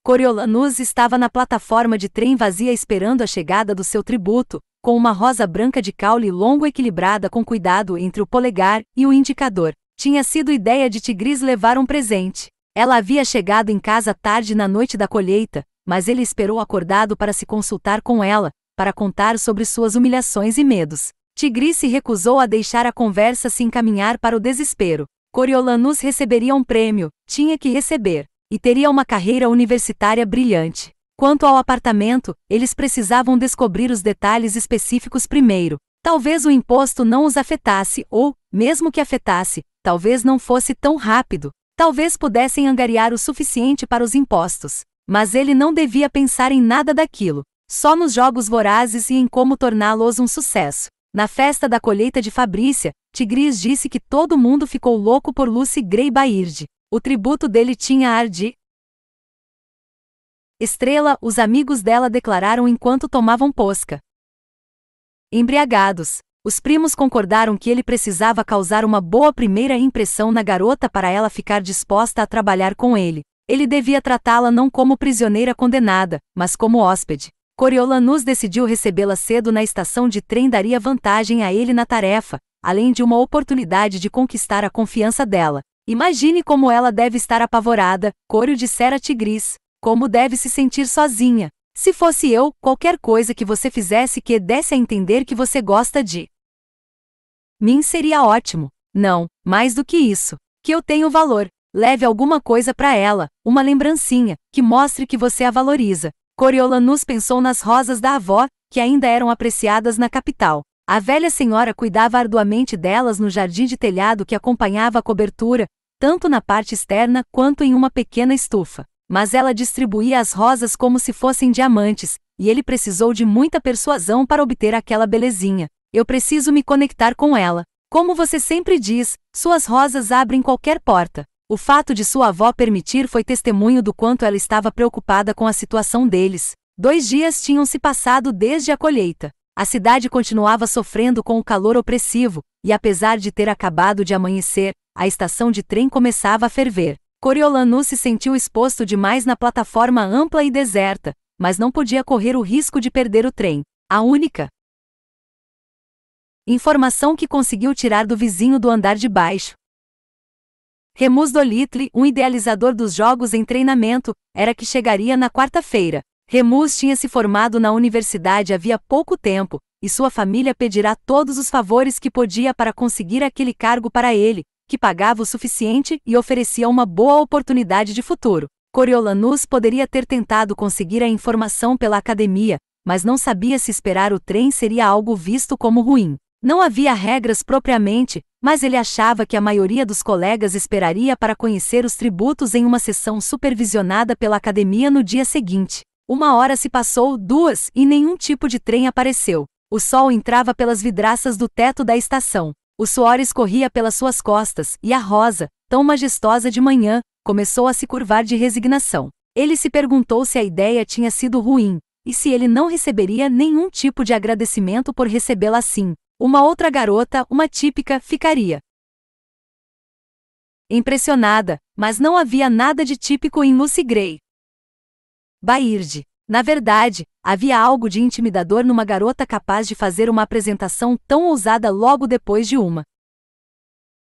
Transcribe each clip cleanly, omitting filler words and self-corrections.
Coriolanus estava na plataforma de trem vazia esperando a chegada do seu tributo, com uma rosa branca de caule longo equilibrada com cuidado entre o polegar e o indicador. Tinha sido ideia de Tigris levar um presente. Ela havia chegado em casa tarde na noite da colheita, mas ele esperou acordado para se consultar com ela, para contar sobre suas humilhações e medos. Tigris se recusou a deixar a conversa se encaminhar para o desespero. Coriolanus receberia um prêmio, tinha que receber, e teria uma carreira universitária brilhante. Quanto ao apartamento, eles precisavam descobrir os detalhes específicos primeiro. Talvez o imposto não os afetasse ou, mesmo que afetasse, talvez não fosse tão rápido. Talvez pudessem angariar o suficiente para os impostos. Mas ele não devia pensar em nada daquilo. Só nos jogos vorazes e em como torná-los um sucesso. Na festa da colheita de Fabrícia, Tigris disse que todo mundo ficou louco por Lucy Gray Baird. O tributo dele tinha ar de estrela, os amigos dela declararam enquanto tomavam posca. Embriagados, os primos concordaram que ele precisava causar uma boa primeira impressão na garota para ela ficar disposta a trabalhar com ele. Ele devia tratá-la não como prisioneira condenada, mas como hóspede. Coriolanus decidiu recebê-la cedo na estação de trem daria vantagem a ele na tarefa, além de uma oportunidade de conquistar a confiança dela. Imagine como ela deve estar apavorada, Corio dissera a Tigris. Como deve se sentir sozinha. Se fosse eu, qualquer coisa que você fizesse que desse a entender que você gosta de mim seria ótimo. Não, mais do que isso. Que eu tenho valor. Leve alguma coisa para ela, uma lembrancinha, que mostre que você a valoriza. Coriolanus pensou nas rosas da avó, que ainda eram apreciadas na capital. A velha senhora cuidava arduamente delas no jardim de telhado que acompanhava a cobertura, tanto na parte externa quanto em uma pequena estufa. Mas ela distribuía as rosas como se fossem diamantes, e ele precisou de muita persuasão para obter aquela belezinha. Eu preciso me conectar com ela. Como você sempre diz, suas rosas abrem qualquer porta. O fato de sua avó permitir foi testemunho do quanto ela estava preocupada com a situação deles. 2 dias tinham se passado desde a colheita. A cidade continuava sofrendo com o calor opressivo, e apesar de ter acabado de amanhecer, a estação de trem começava a ferver. Coriolanus se sentiu exposto demais na plataforma ampla e deserta, mas não podia correr o risco de perder o trem. A única informação que conseguiu tirar do vizinho do andar de baixo, Remus Dolittle, um idealizador dos jogos em treinamento, era que chegaria na quarta-feira. Remus tinha se formado na universidade havia pouco tempo, e sua família pedirá todos os favores que podia para conseguir aquele cargo para ele, que pagava o suficiente e oferecia uma boa oportunidade de futuro. Coriolanus poderia ter tentado conseguir a informação pela academia, mas não sabia se esperar o trem seria algo visto como ruim. Não havia regras propriamente, mas ele achava que a maioria dos colegas esperaria para conhecer os tributos em uma sessão supervisionada pela academia no dia seguinte. 1 hora se passou, 2, e nenhum tipo de trem apareceu. O sol entrava pelas vidraças do teto da estação. O suor escorria pelas suas costas, e a rosa, tão majestosa de manhã, começou a se curvar de resignação. Ele se perguntou se a ideia tinha sido ruim, e se ele não receberia nenhum tipo de agradecimento por recebê-la assim. Uma outra garota, uma típica, ficaria impressionada, mas não havia nada de típico em Lucy Gray Baird. Na verdade, havia algo de intimidador numa garota capaz de fazer uma apresentação tão ousada logo depois de uma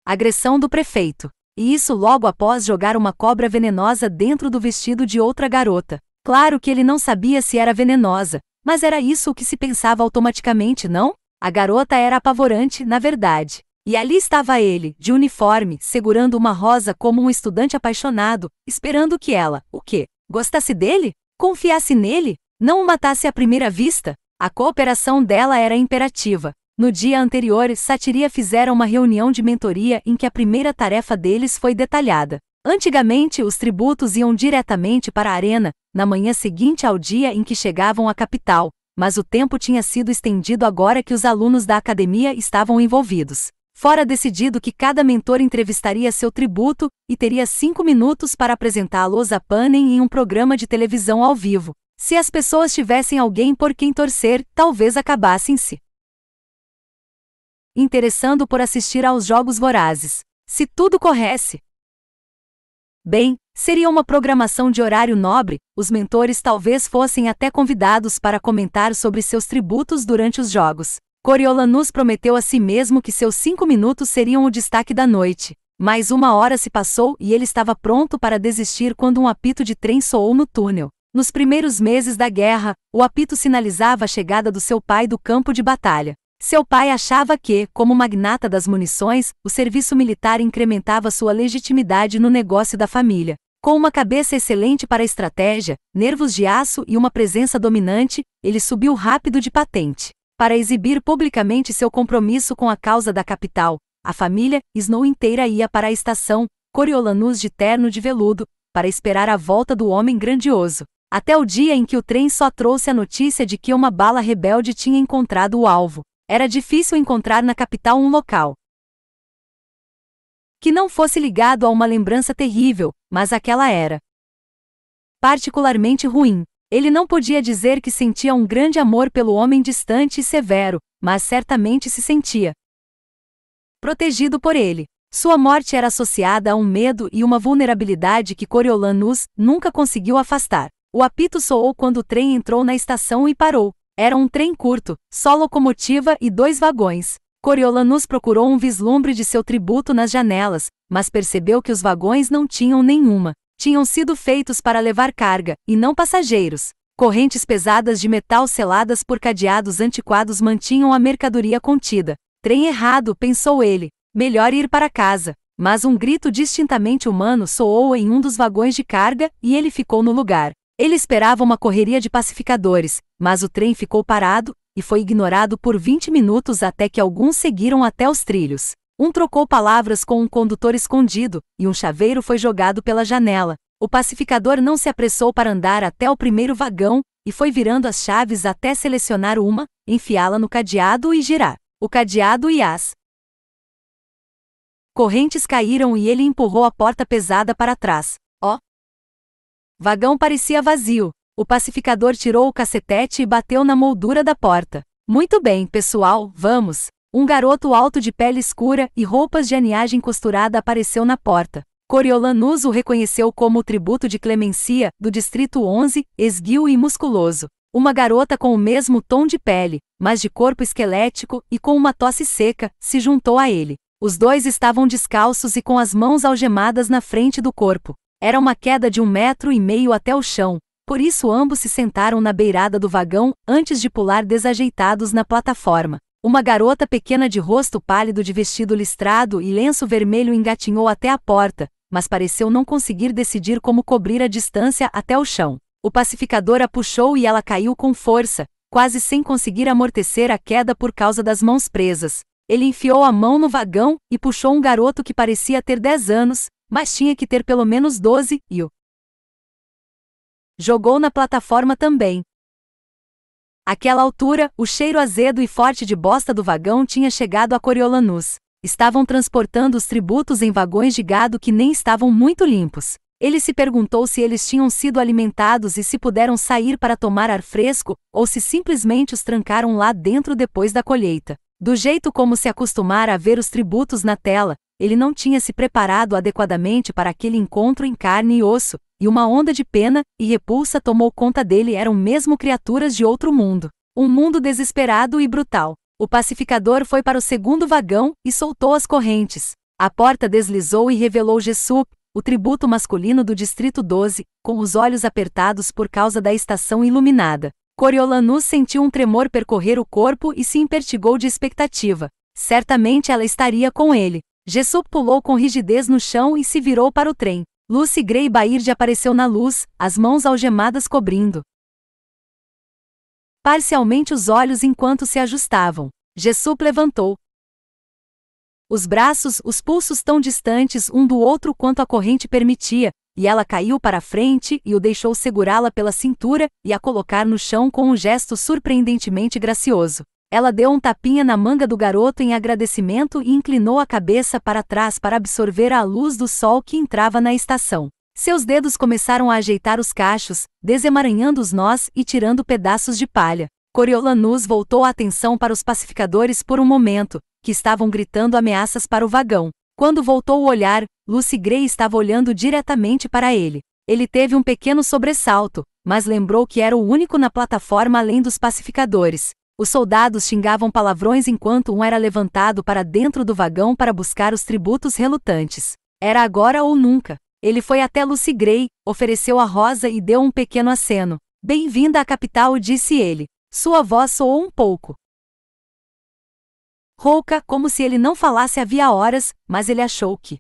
agressão do prefeito. E isso logo após jogar uma cobra venenosa dentro do vestido de outra garota. Claro que ele não sabia se era venenosa, mas era isso o que se pensava automaticamente, não? A garota era apavorante, na verdade. E ali estava ele, de uniforme, segurando uma rosa como um estudante apaixonado, esperando que ela, o quê? Gostasse dele? Confiasse nele? Não o matasse à primeira vista? A cooperação dela era imperativa. No dia anterior, Satiria fizera uma reunião de mentoria em que a primeira tarefa deles foi detalhada. Antigamente, os tributos iam diretamente para a arena, na manhã seguinte ao dia em que chegavam à capital, mas o tempo tinha sido estendido agora que os alunos da academia estavam envolvidos. Fora decidido que cada mentor entrevistaria seu tributo, e teria 5 minutos para apresentá-los a Panem em um programa de televisão ao vivo. Se as pessoas tivessem alguém por quem torcer, talvez acabassem se interessando por assistir aos jogos vorazes. Se tudo corresse bem, Seria uma programação de horário nobre, os mentores talvez fossem até convidados para comentar sobre seus tributos durante os jogos. Coriolanus prometeu a si mesmo que seus 5 minutos seriam o destaque da noite. Mais 1 hora se passou e ele estava pronto para desistir quando um apito de trem soou no túnel. Nos primeiros meses da guerra, o apito sinalizava a chegada do seu pai do campo de batalha. Seu pai achava que, como magnata das munições, o serviço militar incrementava sua legitimidade no negócio da família. Com uma cabeça excelente para a estratégia, nervos de aço e uma presença dominante, ele subiu rápido de patente. Para exibir publicamente seu compromisso com a causa da capital, a família Snow inteira ia para a estação Coriolanus de terno de veludo, para esperar a volta do homem grandioso. Até o dia em que o trem só trouxe a notícia de que uma bala rebelde tinha encontrado o alvo. Era difícil encontrar na capital um local que não fosse ligado a uma lembrança terrível, mas aquela era particularmente ruim. Ele não podia dizer que sentia um grande amor pelo homem distante e severo, mas certamente se sentia protegido por ele. Sua morte era associada a um medo e uma vulnerabilidade que Coriolanus nunca conseguiu afastar. O apito soou quando o trem entrou na estação e parou. Era um trem curto, só locomotiva e 2 vagões. Coriolanus procurou um vislumbre de seu tributo nas janelas, mas percebeu que os vagões não tinham nenhuma. Tinham sido feitos para levar carga, e não passageiros. Correntes pesadas de metal seladas por cadeados antiquados mantinham a mercadoria contida. Trem errado, pensou ele. Melhor ir para casa. Mas um grito distintamente humano soou em um dos vagões de carga, e ele ficou no lugar. Ele esperava uma correria de pacificadores, mas o trem ficou parado, e foi ignorado por 20 minutos até que alguns seguiram até os trilhos. Um trocou palavras com um condutor escondido, e um chaveiro foi jogado pela janela. O pacificador não se apressou para andar até o primeiro vagão, e foi virando as chaves até selecionar uma, enfiá-la no cadeado e girar o cadeado e as correntes caíram e ele empurrou a porta pesada para trás. O vagão parecia vazio. O pacificador tirou o cacetete e bateu na moldura da porta. Muito bem, pessoal, vamos. Um garoto alto de pele escura e roupas de aniagem costurada apareceu na porta. Coriolanus o reconheceu como o tributo de clemencia, do Distrito 11, esguio e musculoso. Uma garota com o mesmo tom de pele, mas de corpo esquelético e com uma tosse seca, se juntou a ele. Os dois estavam descalços e com as mãos algemadas na frente do corpo. Era uma queda de 1,5 metros até o chão, por isso ambos se sentaram na beirada do vagão, antes de pular desajeitados na plataforma. Uma garota pequena de rosto pálido de vestido listrado e lenço vermelho engatinhou até a porta, mas pareceu não conseguir decidir como cobrir a distância até o chão. O pacificador a puxou e ela caiu com força, quase sem conseguir amortecer a queda por causa das mãos presas. Ele enfiou a mão no vagão e puxou um garoto que parecia ter 10 anos, mas tinha que ter pelo menos 12, e o jogou na plataforma também. Àquela altura, o cheiro azedo e forte de bosta do vagão tinha chegado a Coriolanus. Estavam transportando os tributos em vagões de gado que nem estavam muito limpos. Ele se perguntou se eles tinham sido alimentados e se puderam sair para tomar ar fresco, ou se simplesmente os trancaram lá dentro depois da colheita. Do jeito como se acostumara a ver os tributos na tela, ele não tinha se preparado adequadamente para aquele encontro em carne e osso, e uma onda de pena e repulsa tomou conta dele. Eram mesmo criaturas de outro mundo. Um mundo desesperado e brutal. O pacificador foi para o segundo vagão e soltou as correntes. A porta deslizou e revelou Jessup, o tributo masculino do Distrito 12, com os olhos apertados por causa da estação iluminada. Coriolanus sentiu um tremor percorrer o corpo e se impertigou de expectativa. Certamente ela estaria com ele. Jessup pulou com rigidez no chão e se virou para o trem. Lucy Gray Baird apareceu na luz, as mãos algemadas cobrindo parcialmente os olhos enquanto se ajustavam. Jessup levantou os braços, os pulsos tão distantes um do outro quanto a corrente permitia, e ela caiu para a frente e o deixou segurá-la pela cintura e a colocar no chão com um gesto surpreendentemente gracioso. Ela deu um tapinha na manga do garoto em agradecimento e inclinou a cabeça para trás para absorver a luz do sol que entrava na estação. Seus dedos começaram a ajeitar os cachos, desemaranhando os nós e tirando pedaços de palha. Coriolanus voltou a atenção para os pacificadores por um momento, que estavam gritando ameaças para o vagão. Quando voltou o olhar, Lucy Gray estava olhando diretamente para ele. Ele teve um pequeno sobressalto, mas lembrou que era o único na plataforma além dos pacificadores. Os soldados xingavam palavrões enquanto um era levantado para dentro do vagão para buscar os tributos relutantes. Era agora ou nunca. Ele foi até Lucy Gray, ofereceu a rosa e deu um pequeno aceno. Bem-vinda à capital, disse ele. Sua voz soou um pouco rouca, como se ele não falasse havia horas, mas ele achou que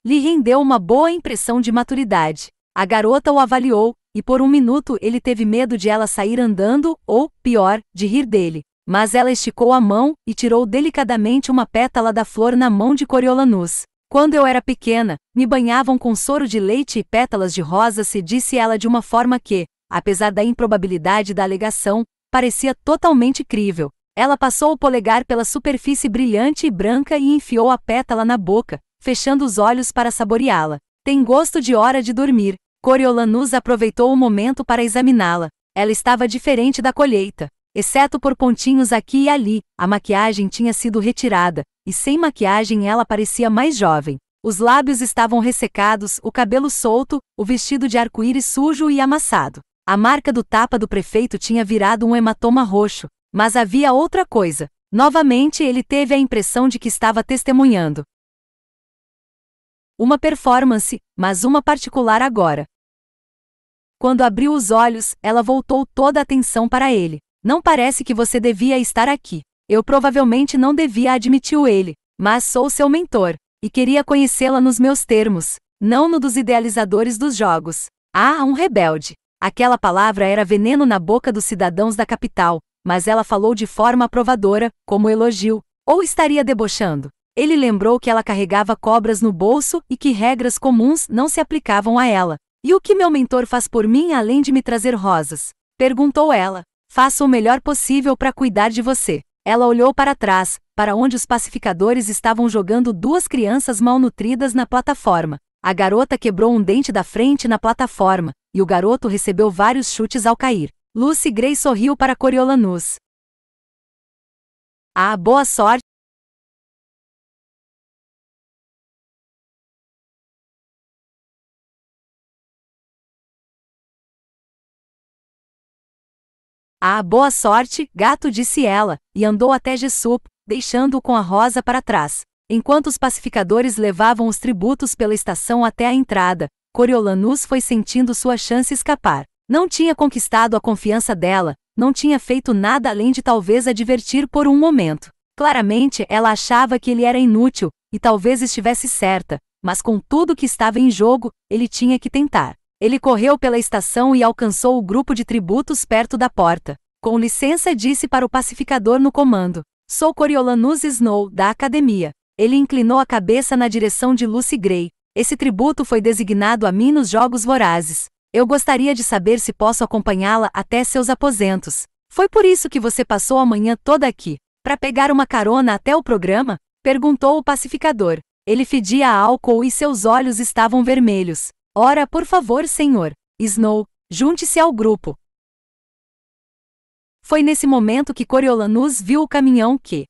lhe rendeu uma boa impressão de maturidade. A garota o avaliou, e por um minuto ele teve medo de ela sair andando, ou, pior, de rir dele. Mas ela esticou a mão, e tirou delicadamente uma pétala da flor na mão de Coriolanus. Quando eu era pequena, me banhavam com soro de leite e pétalas de rosa, se disse ela de uma forma que, apesar da improbabilidade da alegação, parecia totalmente crível. Ela passou o polegar pela superfície brilhante e branca e enfiou a pétala na boca, fechando os olhos para saboreá-la. Tem gosto de hora de dormir. Coriolanus aproveitou o momento para examiná-la. Ela estava diferente da colheita. Exceto por pontinhos aqui e ali, a maquiagem tinha sido retirada, e sem maquiagem ela parecia mais jovem. Os lábios estavam ressecados, o cabelo solto, o vestido de arco-íris sujo e amassado. A marca do tapa do prefeito tinha virado um hematoma roxo. Mas havia outra coisa. Novamente ele teve a impressão de que estava testemunhando uma performance, mas uma particular agora. Quando abriu os olhos, ela voltou toda a atenção para ele. Não parece que você devia estar aqui. Eu provavelmente não devia, admitiu ele, mas sou seu mentor, e queria conhecê-la nos meus termos, não no dos idealizadores dos jogos. Ah, um rebelde. Aquela palavra era veneno na boca dos cidadãos da capital, mas ela falou de forma aprovadora, como elogio, ou estaria debochando. Ele lembrou que ela carregava cobras no bolso e que regras comuns não se aplicavam a ela. E o que meu mentor faz por mim além de me trazer rosas? Perguntou ela. Faço o melhor possível para cuidar de você. Ela olhou para trás, para onde os pacificadores estavam jogando duas crianças malnutridas na plataforma. A garota quebrou um dente da frente na plataforma, e o garoto recebeu vários chutes ao cair. Lucy Gray sorriu para Coriolanus. Ah, boa sorte! Ah, boa sorte, gato, disse ela, e andou até Jessup, deixando-o com a rosa para trás. Enquanto os pacificadores levavam os tributos pela estação até a entrada, Coriolanus foi sentindo sua chance escapar. Não tinha conquistado a confiança dela, não tinha feito nada além de talvez a divertir por um momento. Claramente ela achava que ele era inútil, e talvez estivesse certa, mas com tudo que estava em jogo, ele tinha que tentar. Ele correu pela estação e alcançou o grupo de tributos perto da porta. Com licença, disse para o pacificador no comando. Sou Coriolanus Snow, da academia. Ele inclinou a cabeça na direção de Lucy Gray. Esse tributo foi designado a mim nos Jogos Vorazes. Eu gostaria de saber se posso acompanhá-la até seus aposentos. Foi por isso que você passou a manhã toda aqui. Para pegar uma carona até o programa? Perguntou o pacificador. Ele fedia a álcool e seus olhos estavam vermelhos. Ora, por favor, senhor Snow, junte-se ao grupo. Foi nesse momento que Coriolanus viu o caminhão que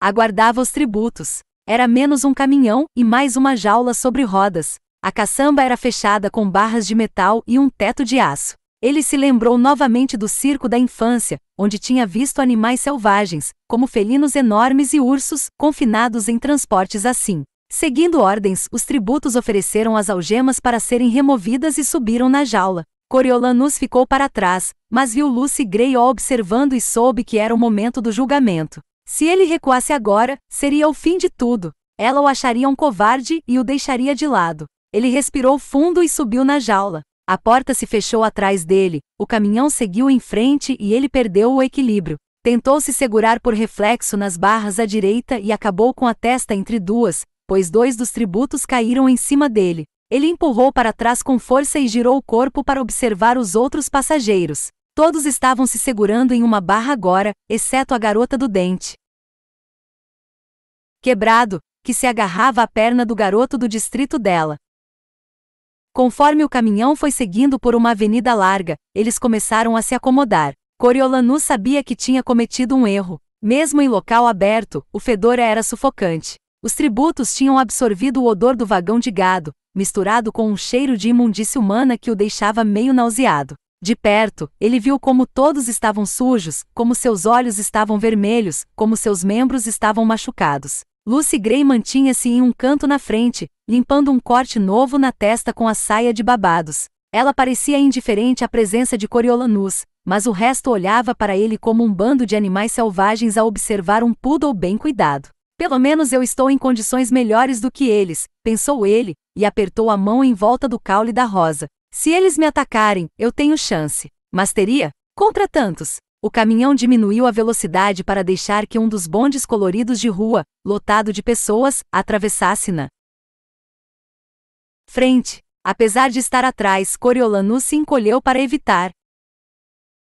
aguardava os tributos. Era menos um caminhão e mais uma jaula sobre rodas. A caçamba era fechada com barras de metal e um teto de aço. Ele se lembrou novamente do circo da infância, onde tinha visto animais selvagens, como felinos enormes e ursos, confinados em transportes assim. Seguindo ordens, os tributos ofereceram as algemas para serem removidas e subiram na jaula. Coriolanus ficou para trás, mas viu Lucy Gray observando e soube que era o momento do julgamento. Se ele recuasse agora, seria o fim de tudo. Ela o acharia um covarde e o deixaria de lado. Ele respirou fundo e subiu na jaula. A porta se fechou atrás dele, o caminhão seguiu em frente e ele perdeu o equilíbrio. Tentou se segurar por reflexo nas barras à direita e acabou com a testa entre duas, pois dois dos tributos caíram em cima dele. Ele empurrou para trás com força e girou o corpo para observar os outros passageiros. Todos estavam se segurando em uma barra agora, exceto a garota do dente quebrado, que se agarrava à perna do garoto do distrito dela. Conforme o caminhão foi seguindo por uma avenida larga, eles começaram a se acomodar. Coriolanus sabia que tinha cometido um erro. Mesmo em local aberto, o fedor era sufocante. Os tributos tinham absorvido o odor do vagão de gado, misturado com um cheiro de imundícia humana que o deixava meio nauseado. De perto, ele viu como todos estavam sujos, como seus olhos estavam vermelhos, como seus membros estavam machucados. Lucy Gray mantinha-se em um canto na frente, limpando um corte novo na testa com a saia de babados. Ela parecia indiferente à presença de Coriolanus, mas o resto olhava para ele como um bando de animais selvagens a observar um poodle bem cuidado. Pelo menos eu estou em condições melhores do que eles, pensou ele, e apertou a mão em volta do caule da rosa. Se eles me atacarem, eu tenho chance. Mas teria? Contra tantos. O caminhão diminuiu a velocidade para deixar que um dos bondes coloridos de rua, lotado de pessoas, atravessasse na frente. Apesar de estar atrás, Coriolanus se encolheu para evitar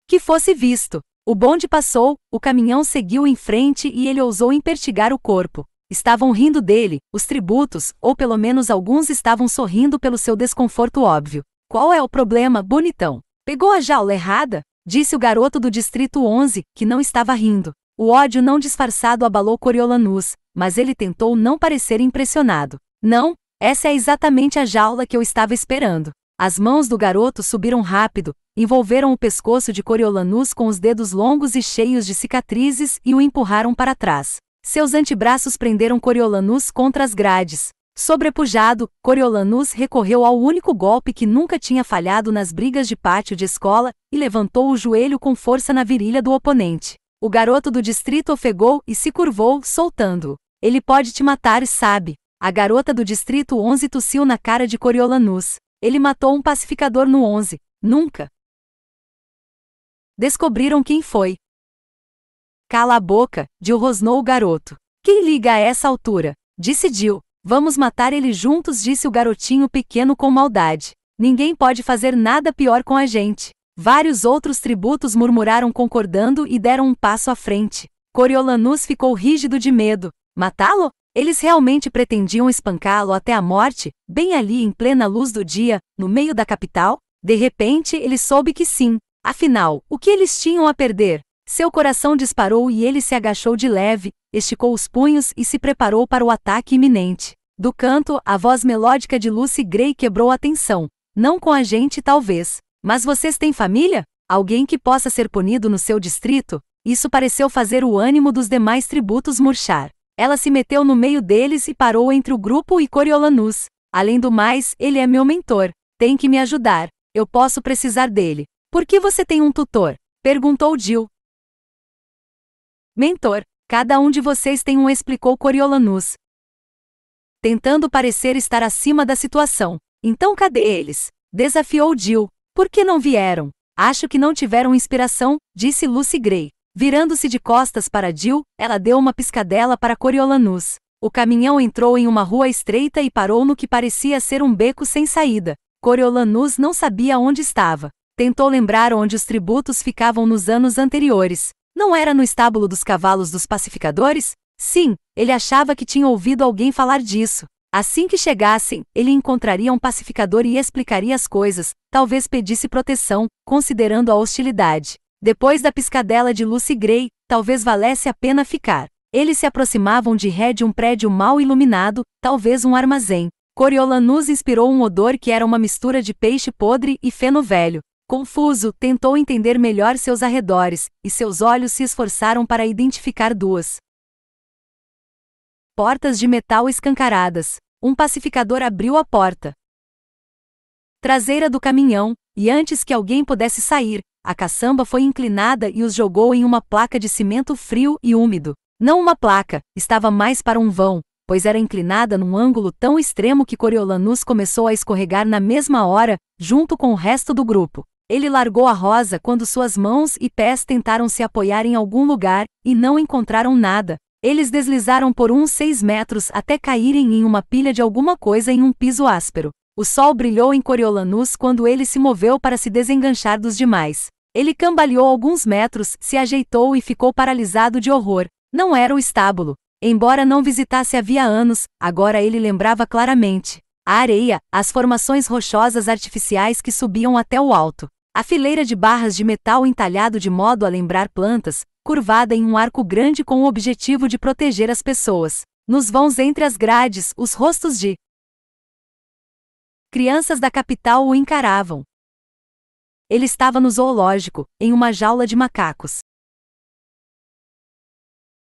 que fosse visto. O bonde passou, o caminhão seguiu em frente e ele ousou impertigar o corpo. Estavam rindo dele, os tributos, ou pelo menos alguns estavam sorrindo pelo seu desconforto óbvio. Qual é o problema, bonitão? Pegou a jaula errada? Disse o garoto do Distrito 11, que não estava rindo. O ódio não disfarçado abalou Coriolanus, mas ele tentou não parecer impressionado. Não, essa é exatamente a jaula que eu estava esperando. As mãos do garoto subiram rápido, envolveram o pescoço de Coriolanus com os dedos longos e cheios de cicatrizes e o empurraram para trás. Seus antebraços prenderam Coriolanus contra as grades. Sobrepujado, Coriolanus recorreu ao único golpe que nunca tinha falhado nas brigas de pátio de escola e levantou o joelho com força na virilha do oponente. O garoto do distrito ofegou e se curvou, soltando-o. Ele pode te matar, sabe? A garota do Distrito 11 tossiu na cara de Coriolanus. Ele matou um pacificador no 11. Nunca descobriram quem foi. Cala a boca, Jill rosnou o garoto. Quem liga a essa altura? Disse Jill. Vamos matar ele juntos, disse o garotinho pequeno com maldade. Ninguém pode fazer nada pior com a gente. Vários outros tributos murmuraram concordando e deram um passo à frente. Coriolanus ficou rígido de medo. Matá-lo? Eles realmente pretendiam espancá-lo até a morte, bem ali em plena luz do dia, no meio da capital? De repente ele soube que sim. Afinal, o que eles tinham a perder? Seu coração disparou e ele se agachou de leve, esticou os punhos e se preparou para o ataque iminente. Do canto, a voz melódica de Lucy Gray quebrou a tensão. Não com a gente, talvez. Mas vocês têm família? Alguém que possa ser punido no seu distrito? Isso pareceu fazer o ânimo dos demais tributos murchar. Ela se meteu no meio deles e parou entre o grupo e Coriolanus. Além do mais, ele é meu mentor. Tem que me ajudar. Eu posso precisar dele. Por que você tem um tutor? Perguntou Jill. Mentor. Cada um de vocês tem um, explicou Coriolanus, tentando parecer estar acima da situação. Então cadê eles? Desafiou Jill. Por que não vieram? Acho que não tiveram inspiração, disse Lucy Gray. Virando-se de costas para Jill, ela deu uma piscadela para Coriolanus. O caminhão entrou em uma rua estreita e parou no que parecia ser um beco sem saída. Coriolanus não sabia onde estava. Tentou lembrar onde os tributos ficavam nos anos anteriores. Não era no estábulo dos cavalos dos pacificadores? Sim, ele achava que tinha ouvido alguém falar disso. Assim que chegassem, ele encontraria um pacificador e explicaria as coisas, talvez pedisse proteção, considerando a hostilidade. Depois da piscadela de Lucy Gray, talvez valesse a pena ficar. Eles se aproximavam de ré de um prédio mal iluminado, talvez um armazém. Coriolanus inspirou um odor que era uma mistura de peixe podre e feno velho. Confuso, tentou entender melhor seus arredores, e seus olhos se esforçaram para identificar duas portas de metal escancaradas. Um pacificador abriu a porta traseira do caminhão, e antes que alguém pudesse sair, a caçamba foi inclinada e os jogou em uma placa de cimento frio e úmido. Não uma placa, estava mais para um vão, pois era inclinada num ângulo tão extremo que Coriolanus começou a escorregar na mesma hora, junto com o resto do grupo. Ele largou a rosa quando suas mãos e pés tentaram se apoiar em algum lugar, e não encontraram nada. Eles deslizaram por uns 6 metros até caírem em uma pilha de alguma coisa em um piso áspero. O sol brilhou em Coriolanus quando ele se moveu para se desenganchar dos demais. Ele cambaleou alguns metros, se ajeitou e ficou paralisado de horror. Não era o estábulo. Embora não visitasse havia anos, agora ele lembrava claramente. A areia, as formações rochosas artificiais que subiam até o alto. A fileira de barras de metal entalhado de modo a lembrar plantas, curvada em um arco grande com o objetivo de proteger as pessoas. Nos vãos entre as grades, os rostos de crianças da capital o encaravam. Ele estava no zoológico, em uma jaula de macacos.